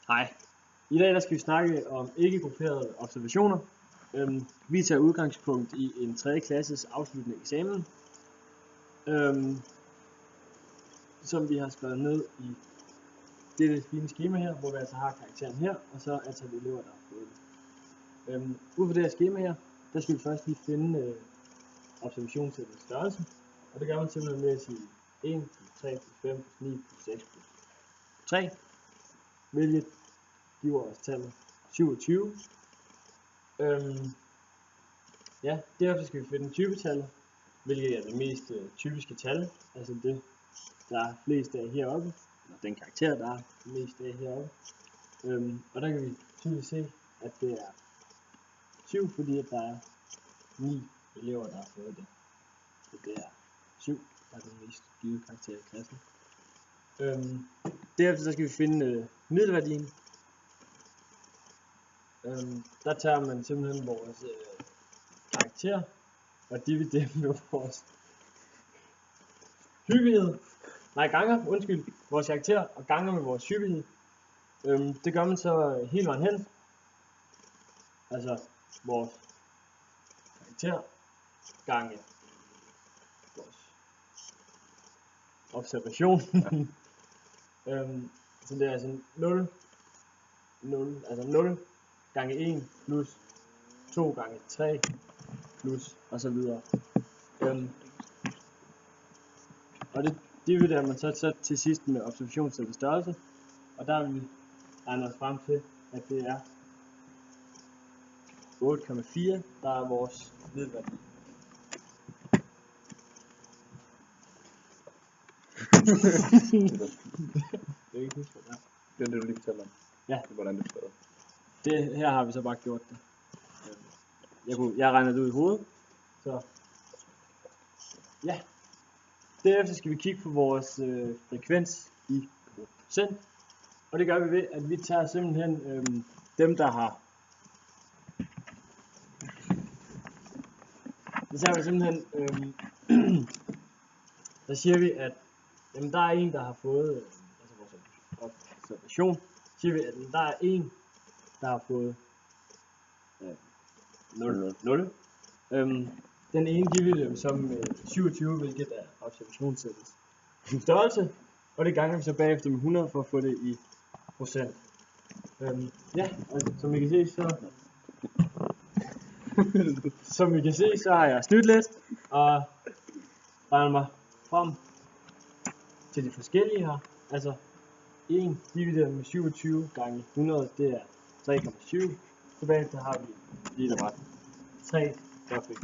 Hej. I dag der skal vi snakke om ikke-grupperede observationer. Vi tager udgangspunkt i en 3. klasses afsluttende eksamen, som vi har skrevet ned i dette fine skema her, hvor vi altså har karakteren her, og så antallet elever, der har fået det. Ud fra det her skema her, der skal vi først lige finde observationssættets størrelse, og det gør man simpelthen ved at sige 1, 3, 5, 9, 6, 3, hvilket giver os tallet 27. Derefter skal vi finde typetallet, hvilket er det mest typiske tal, altså det, der er flest af heroppe, eller den karakter, der er mest af heroppe. Og der kan vi tydeligt se, at det er 7, fordi at der er 9 elever, der har fået det. Så det er 7, der er den mest givet karakter i klassen. Derefter så skal vi finde middelværdien. Der tager man simpelthen vores karakter og dividerer med vores hyppighed. Vores karakter og ganger med vores hyppighed. Det gør man så hele vejen hen. Altså vores karakter gange vores observation. Så det er altså 0 gange 1 plus 2 gange 3 plus og så videre. Og det dividerer man så til sidst med observationssættets størrelse, og der vil vi regne os frem til, at det er 8,4, der er vores middelværdi. Det er ikke huske, hvad det er det, du lige fortæller om. Ja. Det er, hvordan det står. Det her har vi så bare gjort det. Jeg regner det ud i hovedet. Så ja. Derefter skal vi kigge på vores frekvens i procent. Og det gør vi ved, at vi tager simpelthen dem, der har. Det tager vi simpelthen. Der siger vi, at der er en, der har fået altså vores observation. Siger vi, at der er en, der har fået 0. Den ene giver vi dem som 27, hvilket er observationssættets størrelse, og det ganger vi så bagefter med 100 for at få det i procent. Og som I kan se, så har jeg snydt lidt og regnet mig frem til de forskellige her. Altså 1 divideret med 27 gange 100, det er 3,7. Tilbage så har vi lige der var 3, der fik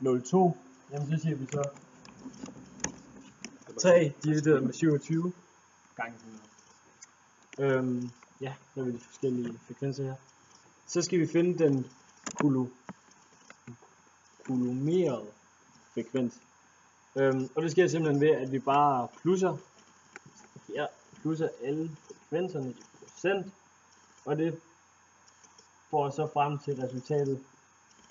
0,2. Jamen så siger vi så 3 divideret med 27 gange 100. Der er vi de forskellige frekvenser her. Så skal vi finde den kulumerede frekvens. Og det sker simpelthen ved, at vi bare plusser alle frekvenserne i procent, og det får så frem til resultatet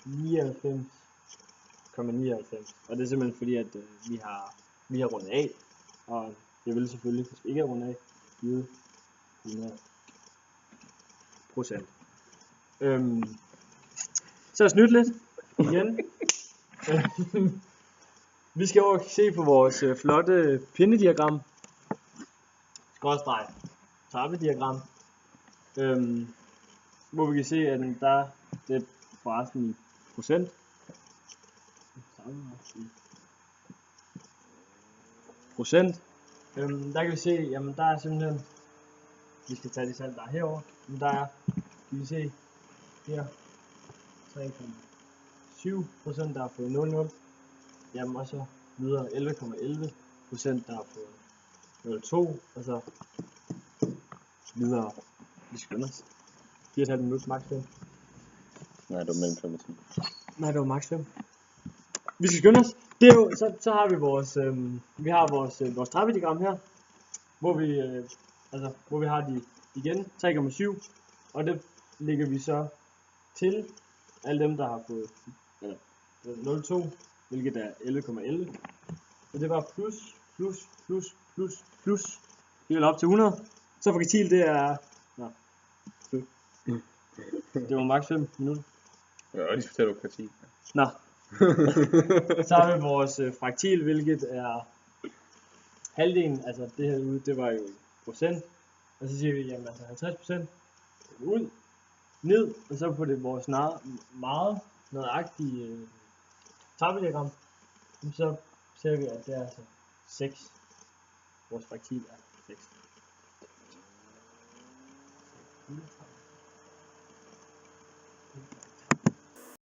99,99. Og det er simpelthen fordi, at vi har rundet af, og det vil selvfølgelig, hvis vi ikke har rundet af, give 100%. Så snydt lidt igen. Vi skal over se på vores flotte pindediagram, skråstreg trappediagram, hvor vi kan se, at der det forresten i procent. Der kan vi se, jamen der er simpelthen, vi skal tage de tal, der er herover, men der er, kan vi se her, 3,7%, der har fået 0,0, jamen og så videre 11,11%, der har fået 0,2, og så videre, vi skynder os. 4,5 minutter, max 5. Nej, det var mellem 5 og 10. Nej, det var max 5. Vi skal skynde os. Det er jo, så har vi vores trappediagram her, hvor vi har de igen 3,7, og det lægger vi så til alle dem, der har fået 0,2, hvilket er 11,11. Så det var plus, helt op til 100. Så fraktil, det er... Nå. Det var maks 5 minutter. Ja, de fortæller jo parti. Nå. Så har vi vores fraktil, hvilket er halvdelen, altså det her ude, det var jo procent. Og så siger vi, jamen altså 50% ud, ned, og så på det vores meget nøjagtige tabeldiagram, så ser vi, at det er altså 6. Vores fraktil er 6.